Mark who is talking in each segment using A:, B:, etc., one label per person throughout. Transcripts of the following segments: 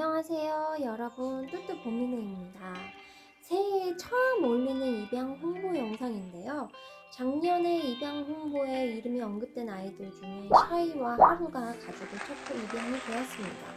A: 안녕하세요 여러분, 뚜뚜 보미네입니다. 새해에 처음 올리는 입양 홍보 영상인데요. 작년에 입양 홍보에 이름이 언급된 아이들 중에 샤이와 하루가 가족을 찾고 입양이 되었습니다.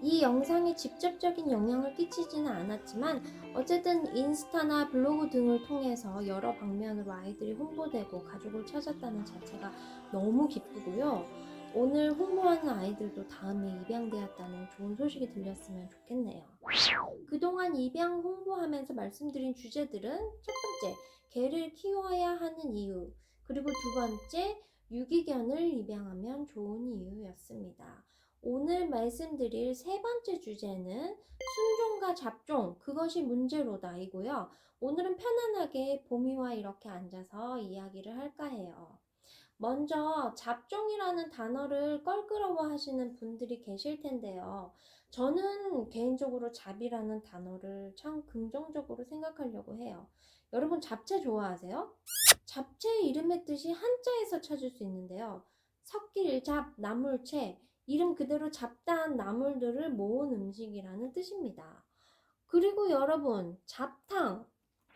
A: 이 영상이 직접적인 영향을 끼치지는 않았지만 어쨌든 인스타나 블로그 등을 통해서 여러 방면으로 아이들이 홍보되고 가족을 찾았다는 자체가 너무 기쁘고요. 오늘 홍보하는 아이들도 다음에 입양되었다는 좋은 소식이 들렸으면 좋겠네요. 그동안 입양 홍보하면서 말씀드린 주제들은 첫 번째, 개를 키워야 하는 이유, 그리고 두 번째, 유기견을 입양하면 좋은 이유였습니다. 오늘 말씀드릴 세 번째 주제는 순종과 잡종, 그것이 문제로다이고요. 오늘은 편안하게 보미와 이렇게 앉아서 이야기를 할까 해요. 먼저 잡종이라는 단어를 껄끄러워 하시는 분들이 계실 텐데요. 저는 개인적으로 잡이라는 단어를 참 긍정적으로 생각하려고 해요. 여러분 잡채 좋아하세요? 잡채 이름의 뜻이 한자에서 찾을 수 있는데요. 섞일잡, 나물채, 이름 그대로 잡다한 나물들을 모은 음식이라는 뜻입니다. 그리고 여러분 잡탕,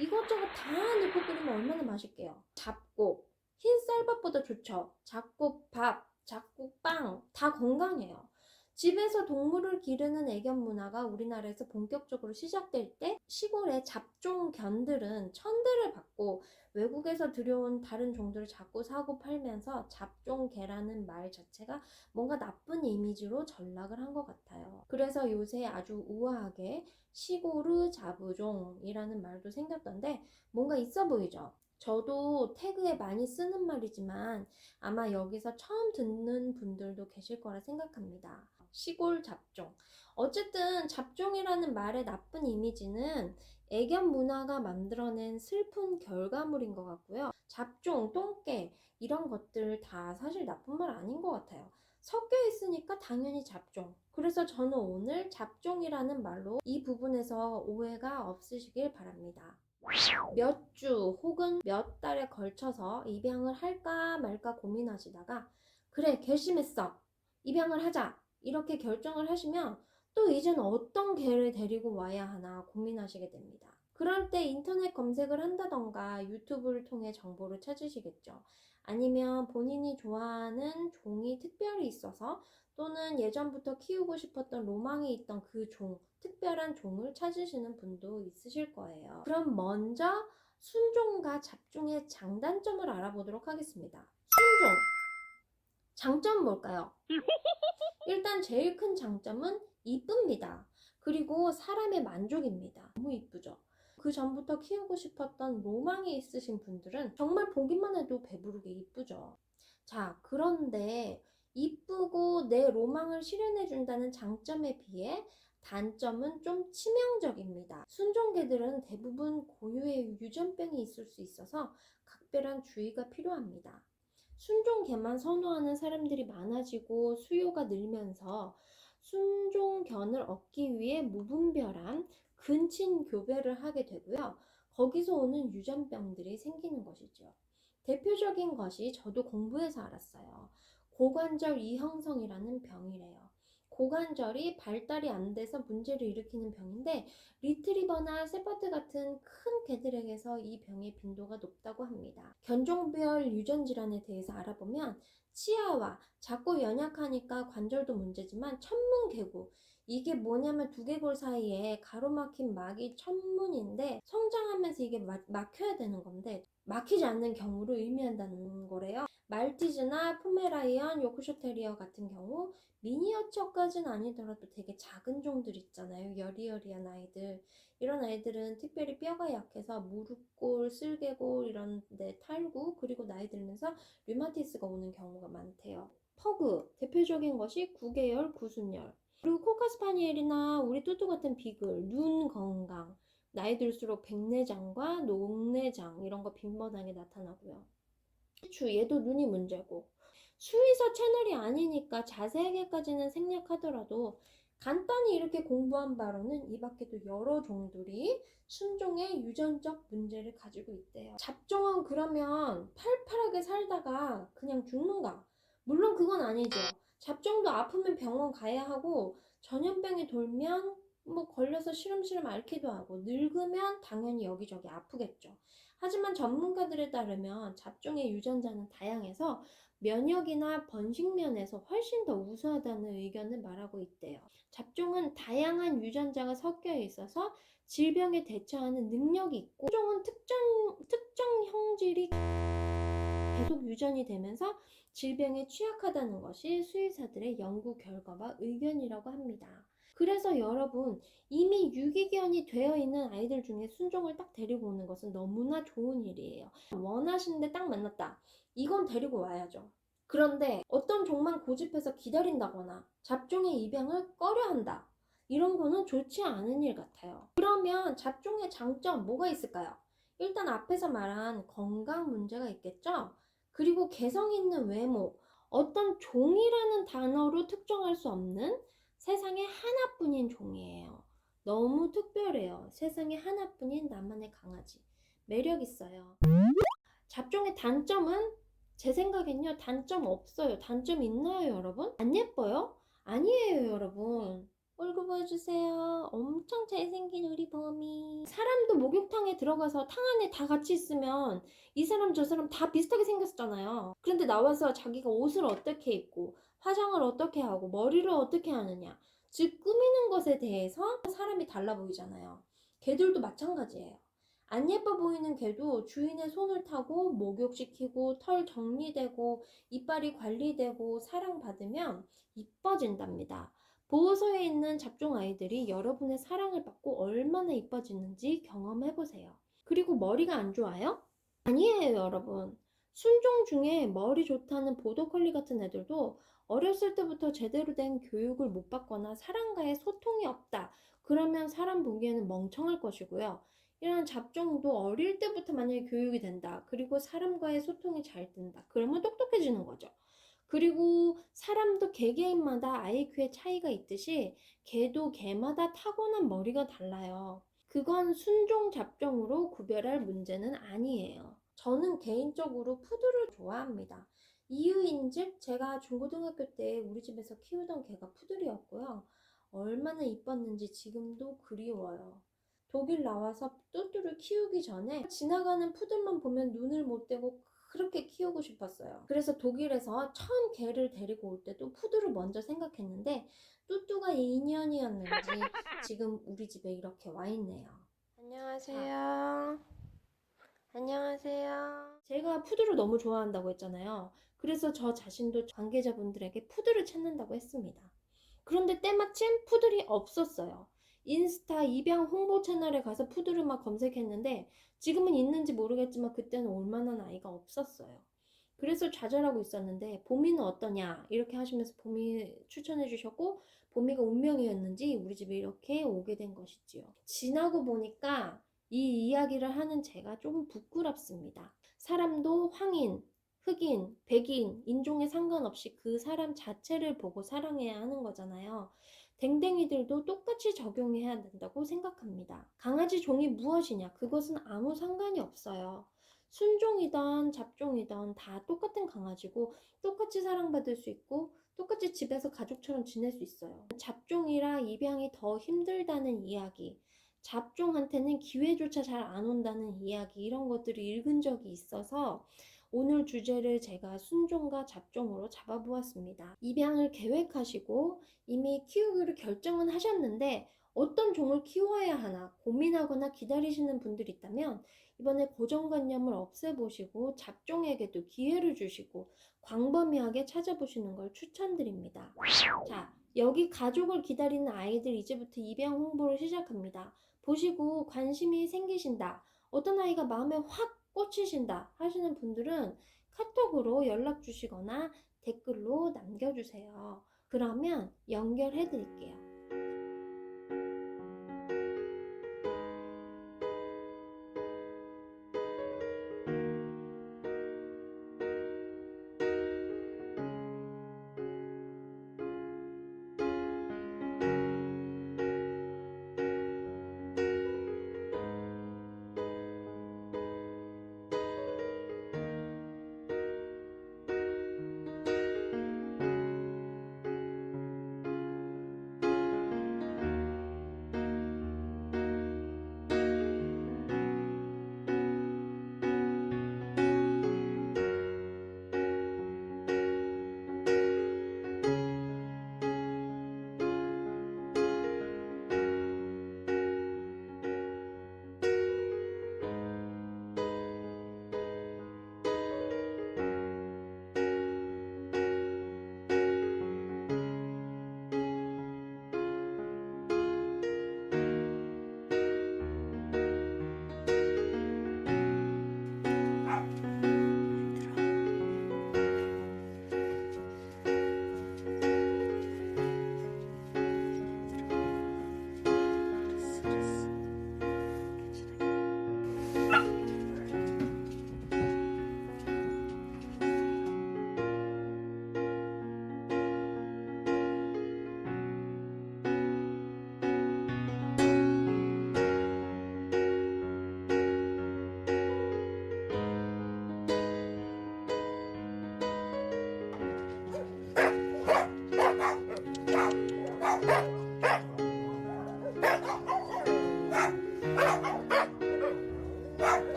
A: 이것저것 다 넣고 끓이면 얼마나 맛있게요. 잡곡, 흰 쌀밥보다 좋죠. 잡곡밥, 잡곡빵 다 건강해요. 집에서 동물을 기르는 애견 문화가 우리나라에서 본격적으로 시작될 때 시골의 잡종견들은 천대를 받고 외국에서 들여온 다른 종들을 자꾸 사고 팔면서 잡종개라는 말 자체가 뭔가 나쁜 이미지로 전락을 한 것 같아요. 그래서 요새 아주 우아하게 시고르 자부종이라는 말도 생겼던데 뭔가 있어 보이죠? 저도 태그에 많이 쓰는 말이지만 아마 여기서 처음 듣는 분들도 계실 거라 생각합니다. 시골 잡종. 어쨌든 잡종이라는 말의 나쁜 이미지는 애견 문화가 만들어낸 슬픈 결과물인 것 같고요. 잡종, 똥개 이런 것들 다 사실 나쁜 말 아닌 것 같아요. 섞여 있으니까 당연히 잡종. 그래서 저는 오늘 잡종이라는 말로 이 부분에서 오해가 없으시길 바랍니다. 몇 주 혹은 몇 달에 걸쳐서 입양을 할까 말까 고민하시다가 그래 결심했어 입양을 하자 이렇게 결정을 하시면 또 이젠 어떤 개를 데리고 와야 하나 고민하시게 됩니다. 그럴 때 인터넷 검색을 한다던가 유튜브를 통해 정보를 찾으시겠죠. 아니면 본인이 좋아하는 종이 특별히 있어서 또는 예전부터 키우고 싶었던 로망이 있던 그 종, 특별한 종을 찾으시는 분도 있으실 거예요. 그럼 먼저 순종과 잡종의 장단점을 알아보도록 하겠습니다. 순종, 장점 뭘까요? 일단 제일 큰 장점은 이쁩니다. 그리고 사람의 만족입니다. 너무 이쁘죠? 그 전부터 키우고 싶었던 로망이 있으신 분들은 정말 보기만 해도 배부르게 이쁘죠. 자, 그런데 이쁘고 내 로망을 실현해 준다는 장점에 비해 단점은 좀 치명적입니다. 순종개들은 대부분 고유의 유전병이 있을 수 있어서 각별한 주의가 필요합니다. 순종개만 선호하는 사람들이 많아지고 수요가 늘면서 순종견을 얻기 위해 무분별한 근친 교배를 하게 되고요. 거기서 오는 유전병들이 생기는 것이죠. 대표적인 것이 저도 공부해서 알았어요. 고관절 이형성이라는 병이래요. 고관절이 발달이 안 돼서 문제를 일으키는 병인데 리트리버나 세퍼드 같은 큰 개들에게서 이 병의 빈도가 높다고 합니다. 견종별 유전 질환에 대해서 알아보면 치아와 작고 연약하니까 관절도 문제지만 천문개구, 이게 뭐냐면 두개골 사이에 가로막힌 막이 천문인데 성장하면서 이게 막혀야 되는 건데 막히지 않는 경우를 의미한다는 거래요. 말티즈나 포메라이언, 요크셔 테리어 같은 경우 미니어처까지는 아니더라도 되게 작은 종들 있잖아요. 여리여리한 아이들. 이런 아이들은 특별히 뼈가 약해서 무릎골, 쓸개골 이런 데 탈구, 그리고 나이 들면서 류마티스가 오는 경우가 많대요. 퍼그, 대표적인 것이 구개열, 구순열. 그리고 코카스파니엘이나 우리 뚜뚜 같은 비글, 눈 건강. 나이 들수록 백내장과 녹내장 이런 거 빈번하게 나타나고요. 슈, 얘도 눈이 문제고. 수의사 채널이 아니니까 자세하게까지는 생략하더라도 간단히 이렇게 공부한 바로는 이 밖에도 여러 종들이 순종의 유전적 문제를 가지고 있대요. 잡종은 그러면 팔팔하게 살다가 그냥 죽는가? 물론 그건 아니죠. 잡종도 아프면 병원 가야 하고 전염병이 돌면 뭐 걸려서 시름시름 앓기도 하고 늙으면 당연히 여기저기 아프겠죠. 하지만 전문가들에 따르면 잡종의 유전자는 다양해서 면역이나 번식 면에서 훨씬 더 우수하다는 의견을 말하고 있대요. 잡종은 다양한 유전자가 섞여 있어서 질병에 대처하는 능력이 있고, 품종은 특정 형질이 계속 유전이 되면서 질병에 취약하다는 것이 수의사들의 연구 결과와 의견이라고 합니다. 그래서 여러분, 이미 유기견이 되어 있는 아이들 중에 순종을 딱 데리고 오는 것은 너무나 좋은 일이에요. 원하시는데 딱 만났다. 이건 데리고 와야죠. 그런데 어떤 종만 고집해서 기다린다거나 잡종의 입양을 꺼려한다. 이런 거는 좋지 않은 일 같아요. 그러면 잡종의 장점 뭐가 있을까요? 일단 앞에서 말한 건강 문제가 있겠죠? 그리고 개성 있는 외모, 어떤 종이라는 단어로 특정할 수 없는 세상에 하나뿐인 종이에요. 너무 특별해요. 세상에 하나뿐인 나만의 강아지. 매력 있어요. 잡종의 단점은 제 생각엔요, 단점 없어요. 단점 있나요, 여러분? 안 예뻐요? 아니에요, 여러분. 얼굴 보여주세요. 엄청 잘생긴 우리 범이. 사람도 목욕탕에 들어가서 탕 안에 다 같이 있으면 이 사람 저 사람 다 비슷하게 생겼잖아요. 그런데 나와서 자기가 옷을 어떻게 입고 화장을 어떻게 하고 머리를 어떻게 하느냐, 즉 꾸미는 것에 대해서 사람이 달라 보이잖아요. 개들도 마찬가지예요. 안 예뻐 보이는 개도 주인의 손을 타고 목욕시키고 털 정리되고 이빨이 관리되고 사랑받으면 이뻐진답니다. 보호소에 있는 잡종 아이들이 여러분의 사랑을 받고 얼마나 이뻐지는지 경험해보세요. 그리고 머리가 안 좋아요? 아니에요, 여러분. 순종 중에 머리 좋다는 보더컬리 같은 애들도 어렸을 때부터 제대로 된 교육을 못 받거나 사람과의 소통이 없다. 그러면 사람 보기에는 멍청할 것이고요. 이런 잡종도 어릴 때부터 만약에 교육이 된다. 그리고 사람과의 소통이 잘 된다. 그러면 똑똑해지는 거죠. 그리고 사람도 개개인마다 IQ의 차이가 있듯이 개도 개마다 타고난 머리가 달라요. 그건 순종 잡종으로 구별할 문제는 아니에요. 저는 개인적으로 푸들을 좋아합니다. 이유인즉 제가 중고등학교 때 우리 집에서 키우던 개가 푸들이었고요. 얼마나 이뻤는지 지금도 그리워요. 독일 나와서 뚜뚜를 키우기 전에 지나가는 푸들만 보면 눈을 못 떼고 그렇게 키우고 싶었어요. 그래서 독일에서 처음 개를 데리고 올 때도 푸들을 먼저 생각했는데 뚜뚜가 인연이었는지 지금 우리 집에 이렇게 와 있네요. 안녕하세요. 안녕하세요. 제가 푸들을 너무 좋아한다고 했잖아요. 그래서 저 자신도 관계자분들에게 푸들을 찾는다고 했습니다. 그런데 때마침 푸들이 없었어요. 인스타 입양 홍보 채널에 가서 푸들을 막 검색했는데 지금은 있는지 모르겠지만 그때는 올만한 아이가 없었어요. 그래서 좌절하고 있었는데 보미는 어떠냐 이렇게 하시면서 보미 추천해 주셨고 보미가 운명이었는지 우리 집에 이렇게 오게 된 것이지요. 지나고 보니까 이 이야기를 하는 제가 조금 부끄럽습니다. 사람도 황인, 흑인, 백인, 인종에 상관없이 그 사람 자체를 보고 사랑해야 하는 거잖아요. 댕댕이들도 똑같이 적용해야 된다고 생각합니다. 강아지 종이 무엇이냐? 그것은 아무 상관이 없어요. 순종이든 잡종이든 다 똑같은 강아지고 똑같이 사랑받을 수 있고 똑같이 집에서 가족처럼 지낼 수 있어요. 잡종이라 입양이 더 힘들다는 이야기, 잡종한테는 기회조차 잘 안 온다는 이야기, 이런 것들을 읽은 적이 있어서 오늘 주제를 제가 순종과 잡종으로 잡아보았습니다. 입양을 계획하시고 이미 키우기로 결정은 하셨는데 어떤 종을 키워야 하나 고민하거나 기다리시는 분들이 있다면 이번에 고정관념을 없애보시고 잡종에게도 기회를 주시고 광범위하게 찾아보시는 걸 추천드립니다. 자, 여기 가족을 기다리는 아이들 이제부터 입양 홍보를 시작합니다. 보시고 관심이 생기신다, 어떤 아이가 마음에 확 꽂히신다 하시는 분들은 카톡으로 연락 주시거나 댓글로 남겨주세요. 그러면 연결해 드릴게요.